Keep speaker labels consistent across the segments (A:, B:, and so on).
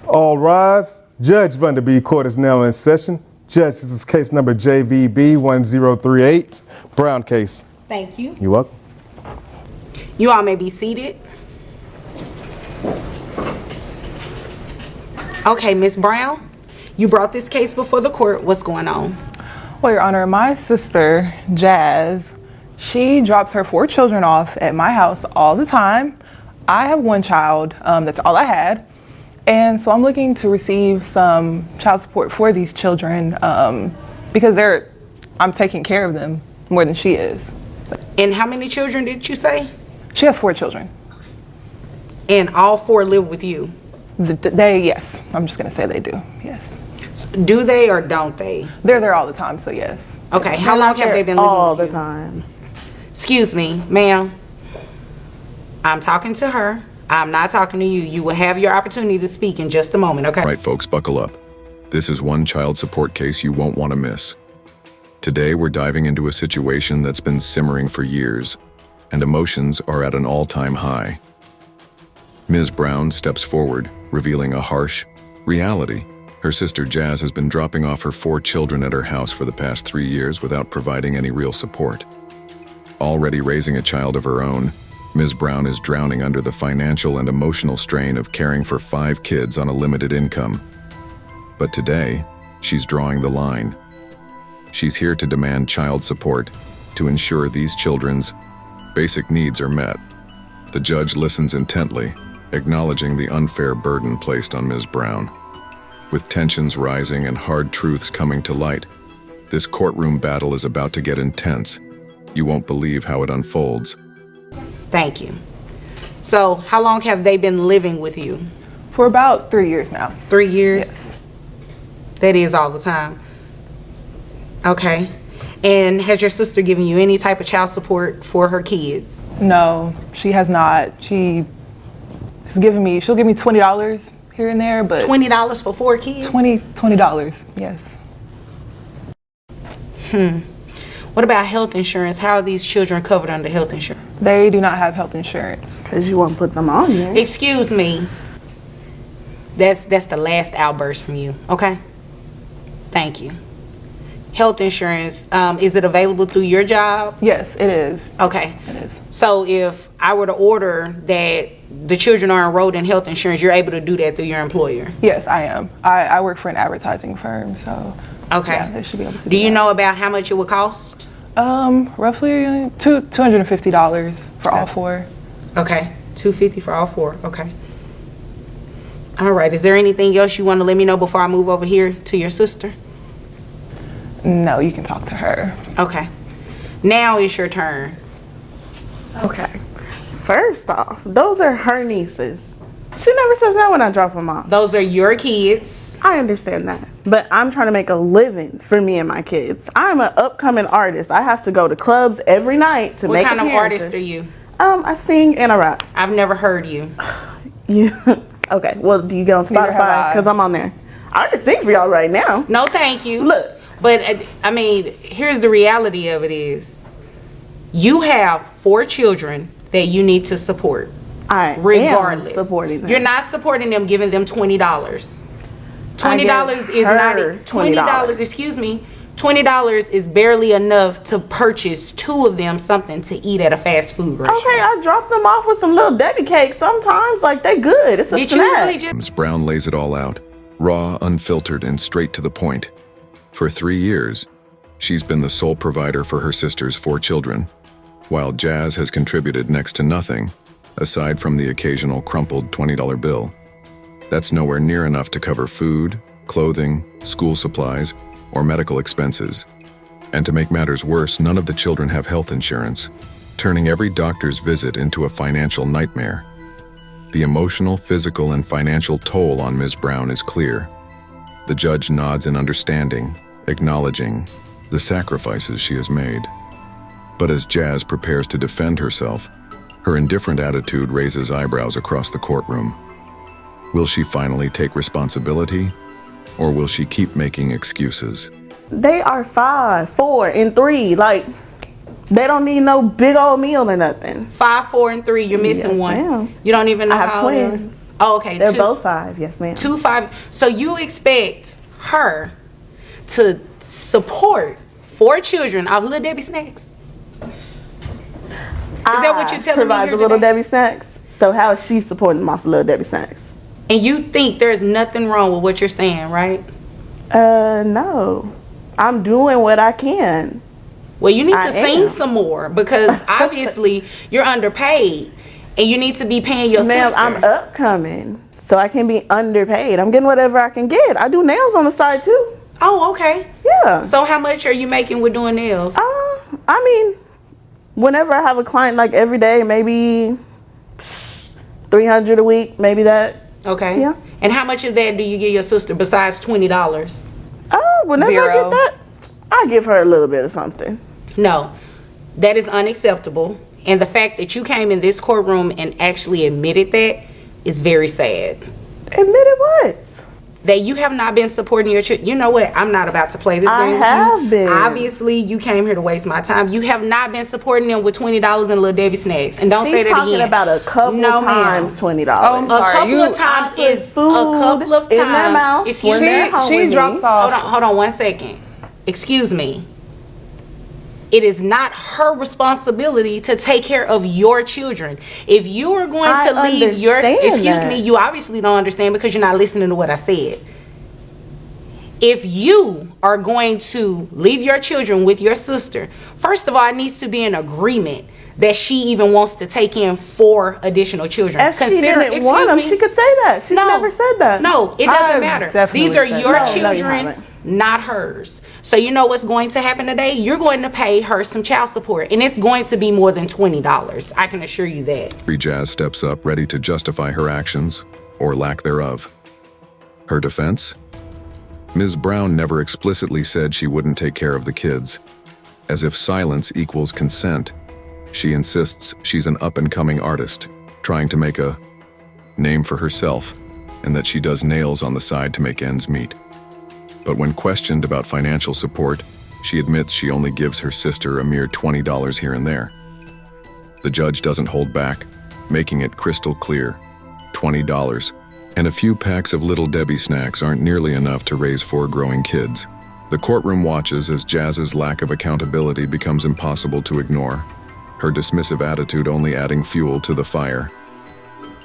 A: All rise. Judge Vanderbeek Court is now in session. Judge, this is case number JVB 1038, Brown case.
B: Thank you.
A: You're welcome.
B: You all may be seated. Okay, Ms. Brown, you brought this case before the court. What's going on?
C: Well, Your Honor, my sister, Jazz, she drops her 4 children off at my house all the time. I have 1 child, that's all I had. And so I'm looking to receive some child support for these children because I'm taking care of them more than she is.
B: And how many children did you say?
C: She has 4 children.
B: And all 4 live with you?
C: Yes. I'm just going to say they do, yes.
B: Do they or don't they?
C: They're there all the time, so yes.
B: Okay, how long have they been living
D: all
B: with
D: the
B: you?
D: time?
B: Excuse me, ma'am. I'm talking to her. I'm not talking to you. You will have your opportunity to speak in just a moment, okay?
E: All right, folks, buckle up. This is one child support case you won't want to miss. Today, we're diving into a situation that's been simmering for years, and emotions are at an all-time high. Ms. Brown steps forward, revealing a harsh reality. Her sister Jazz has been dropping off her 4 children at her house for the past 3 years without providing any real support. Already raising a child of her own, Ms. Brown is drowning under the financial and emotional strain of caring for 5 kids on a limited income. But today, she's drawing the line. She's here to demand child support to ensure these children's basic needs are met. The judge listens intently, acknowledging the unfair burden placed on Ms. Brown. With tensions rising and hard truths coming to light, this courtroom battle is about to get intense. You won't believe how it unfolds.
B: Thank you. So, how long have they been living with you?
C: For about 3 years now.
B: 3 years?
C: Yes.
B: That is all the time. Okay. And has your sister given you any type of child support for her kids?
C: No, she has not. She'll give me $20 here and there, but
B: $20 for 4 kids?
C: $20, yes.
B: What about health insurance? How are these children covered under health insurance?
C: They do not have health insurance.
D: Because you won't put them on there.
B: Excuse me. That's the last outburst from you, okay? Thank you. Health insurance, is it available through your job?
C: Yes, it is.
B: Okay.
C: It is.
B: So if I were to order that the children are enrolled in health insurance, you're able to do that through your employer?
C: Yes, I am. I work for an advertising firm, so
B: Okay.
C: yeah, they should be able to
B: Do you
C: that.
B: know about how much it would cost?
C: Roughly $250 for all 4.
B: Okay. $250 for all 4. Okay. All right. Is there anything else you want to let me know before I move over here to your sister?
C: No, you can talk to her.
B: Okay. Now it's your turn.
D: Okay. First off, those are her nieces. She never says that when I drop them off.
B: Those are your kids.
D: I understand that. But I'm trying to make a living for me and my kids. I'm an upcoming artist. I have to go to clubs every night to
B: What
D: make
B: kind of
D: appearances.
B: artist are you?
D: I sing and I rap.
B: I've never heard you.
D: You okay? Well, do you get on
C: Neither have
D: Spotify?
C: I.
D: Because I'm on there. I can sing for y'all right now.
B: No, thank you.
D: Look.
B: But I mean, here's the reality of it is you have 4 children that you need to support.
D: I
B: Regardless.
D: am supporting them.
B: You're not supporting them, giving them $20. $20 is
D: her
B: not
D: $20.
B: $20, excuse me. $20 is barely enough to purchase 2 of them something to eat at a fast food restaurant.
D: Okay, I drop them off with some little Debbie cakes sometimes. Like, they good. It's a
B: Did you
D: snack.
B: really just
E: Ms. Brown lays it all out, raw, unfiltered, and straight to the point. For 3 years, she's been the sole provider for her sister's 4 children, while Jazz has contributed next to nothing, aside from the occasional crumpled $20 bill. That's nowhere near enough to cover food, clothing, school supplies, or medical expenses. And to make matters worse, none of the children have health insurance, turning every doctor's visit into a financial nightmare. The emotional, physical, and financial toll on Ms. Brown is clear. The judge nods in understanding, acknowledging the sacrifices she has made. But as Jazz prepares to defend herself, her indifferent attitude raises eyebrows across the courtroom. Will she finally take responsibility, or will she keep making excuses?
D: They are 5, 4, and 3. Like, they don't need no big old meal or nothing.
B: 5, 4, and 3. You're missing
D: Yes,
B: one.
D: ma'am.
B: You don't even know
D: I have
B: how old they are?
D: twins.
B: Oh, okay.
D: They're both 5. Yes, ma'am.
B: 2, 5. So you expect her to support 4 children of Little Debbie snacks? Is that what you're telling me
D: provide
B: here
D: the Little
B: today?
D: Debbie snacks. So how is she supporting my Little Debbie snacks?
B: And you think there's nothing wrong with what you're saying, right?
D: No. I'm doing what I can.
B: Well, you need to
D: I
B: sing
D: am.
B: some more because obviously you're underpaid and you need to be paying your
D: Ma'am,
B: sister.
D: I'm upcoming, so I can be underpaid. I'm getting whatever I can get. I do nails on the side too.
B: Oh, okay.
D: Yeah.
B: So how much are you making with doing nails?
D: I mean, whenever I have a client, like every day, maybe 300 a week, maybe that.
B: Okay.
D: Yeah.
B: And how much of that do you give your sister besides $20?
D: Whenever I
C: 0.
D: get that, I give her a little bit of something.
B: No, that is unacceptable. And the fact that you came in this courtroom and actually admitted that is very sad.
D: Admitted what?
B: That you have not been supporting your children. You know what? I'm not about to play this
D: I
B: game
D: have
B: with you.
D: been.
B: Obviously, you came here to waste my time. You have not been supporting them with $20 in Little Debbie snacks. And don't say
D: She's
B: that
D: talking
B: again.
D: about a couple
B: No, ma'am.
D: times $20.
C: Oh, I'm
B: A
C: sorry.
B: couple
C: You-
B: of times
D: I put
B: is a couple of times.
D: food in their mouth
B: Excuse
D: when
B: me.
D: they're home with
C: She
D: me.
C: drops off.
B: Hold on 1 second. Excuse me. It is not her responsibility to take care of your children. If you are going
D: I
B: to leave your,
D: understand
B: excuse
D: that.
B: me, you obviously don't understand because you're not listening to what I said. If you are going to leave your children with your sister, first of all, it needs to be an agreement that she even wants to take in 4 additional children.
D: If she didn't want them, she could say that. She's never said that.
B: No, it doesn't
C: I've
B: matter.
C: definitely
B: These are
C: said
B: your
C: that.
D: No, you
B: children,
D: haven't.
B: not hers. So you know what's going to happen today? You're going to pay her some child support, and it's going to be more than $20. I can assure you that.
E: Jazz steps up, ready to justify her actions, or lack thereof. Her defense? Ms. Brown never explicitly said she wouldn't take care of the kids. As if silence equals consent, she insists she's an up-and-coming artist, trying to make a name for herself, and that she does nails on the side to make ends meet. But when questioned about financial support, she admits she only gives her sister a mere $20 here and there. The judge doesn't hold back, making it crystal clear. $20 and a few packs of Little Debbie snacks aren't nearly enough to raise 4 growing kids. The courtroom watches as Jazz's lack of accountability becomes impossible to ignore, her dismissive attitude only adding fuel to the fire.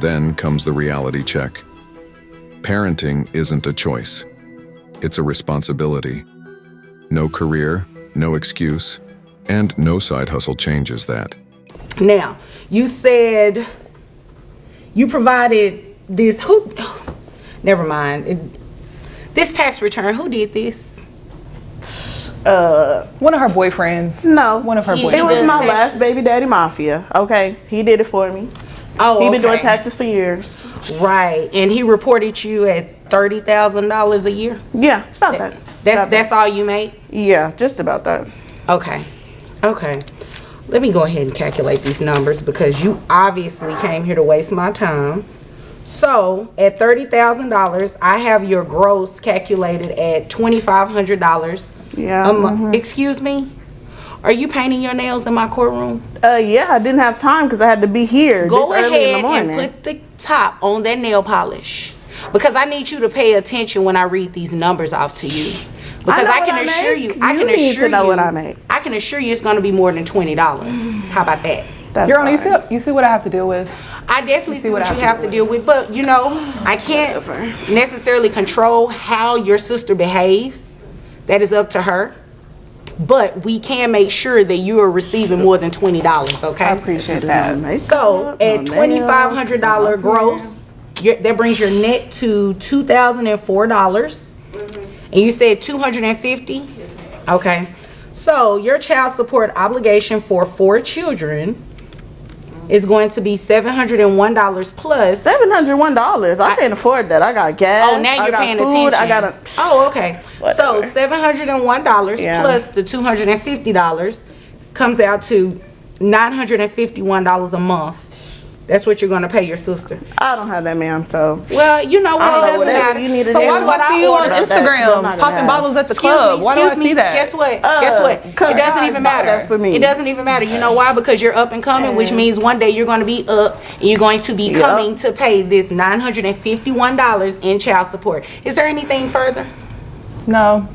E: Then comes the reality check. Parenting isn't a choice. It's a responsibility. No career, no excuse, and no side hustle changes that.
B: Now, you said you provided this. Who? Never mind. This tax return. Who did this?
C: One of her boyfriends.
D: No.
C: One of her
B: He
C: boyfriends.
D: It was
B: does
D: my
B: taxes.
D: last baby daddy mafia. Okay. He did it for me.
B: Oh,
D: He been doing
B: okay.
D: taxes for years.
B: Right, and he reported you at $30,000 a year.
D: Yeah, about that.
B: That's all you make.
D: Yeah, just about that.
B: Okay. Let me go ahead and calculate these numbers because you obviously came here to waste my time. So at $30,000, I have your gross calculated at $2,500.
D: Yeah.
B: Excuse me? Are you painting your nails in my courtroom?
D: Yeah, I didn't have time because I had to be here
B: Go
D: this early in the
B: ahead
D: morning.
B: and put the top on that nail polish because I need you to pay attention when I read these numbers off to you. Because
D: know
B: I
D: what
B: can
D: I
B: assure
D: make.
B: you, I
D: You
B: can
D: need
B: assure
D: to know
B: you,
D: what I make.
B: I can assure you it's going to be more than $20. How about that?
D: That's
C: Your Honor,
D: fine.
C: you see what I have to deal with.
B: I definitely see what
C: what I
B: you
C: have
B: have
C: to
B: to deal with, but you know, I can't necessarily control how your sister behaves. That is up to her. But we can make sure that you are receiving more than $20, okay?
C: I appreciate that.
B: So at $2,500 gross, that brings your net to $2,004. And you said $250? Okay. So your child support obligation for 4 children is going to be $701 plus.
D: $701. I can't afford that. I got gas.
B: Oh, now
D: I
B: you're
D: got
B: paying
D: food,
B: attention.
D: I got
B: Oh, okay. So
D: Whatever.
B: $701
D: Yeah.
B: plus the $250 comes out to $951 a month That's what you're gonna pay your sister.
D: I don't have that, ma'am. So
B: Well, you know what?
D: I don't
B: It
D: know,
B: doesn't
D: whatever
B: matter.
D: you need to
C: So
D: do.
C: why do I see you on
D: ordered that, so I'm
C: Instagram
D: not gonna
C: popping
D: have
C: bottles at the
B: Excuse
C: club?
B: me,
C: Why do I
B: excuse
C: see
B: me.
C: that?
B: Guess what? Guess what? It
D: 'cause
B: doesn't
D: guys
B: even
D: buy
B: matter.
D: that for me.
B: It doesn't even matter. You know why? Because you're up and coming, which means one day you're going to be up and you're going to be
D: Yup.
B: coming to pay this $951 in child support. Is there anything further?
C: No.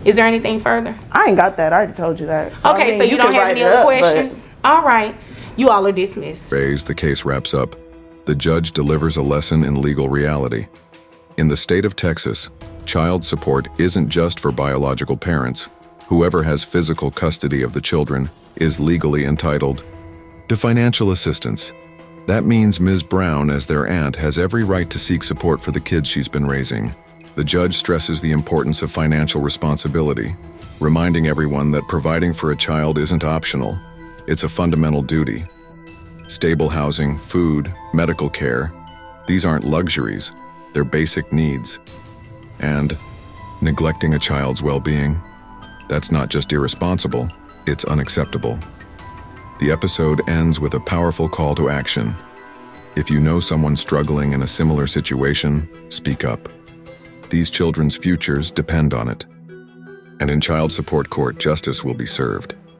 B: Is there anything further?
D: I ain't got that. I already told you that. I
B: Okay,
D: mean,
B: so you don't
D: can
B: have
D: write
B: any
D: it
B: other
D: up, but-
B: questions? All right. You all are dismissed.
E: Phase, the case wraps up. The judge delivers a lesson in legal reality. In the state of Texas, child support isn't just for biological parents. Whoever has physical custody of the children is legally entitled to financial assistance. That means Ms. Brown, as their aunt, has every right to seek support for the kids she's been raising. The judge stresses the importance of financial responsibility, reminding everyone that providing for a child isn't optional. It's a fundamental duty. Stable housing, food, medical care, these aren't luxuries, they're basic needs. And neglecting a child's well-being, that's not just irresponsible, it's unacceptable. The episode ends with a powerful call to action. If you know someone struggling in a similar situation, speak up. These children's futures depend on it. And in child support court, justice will be served.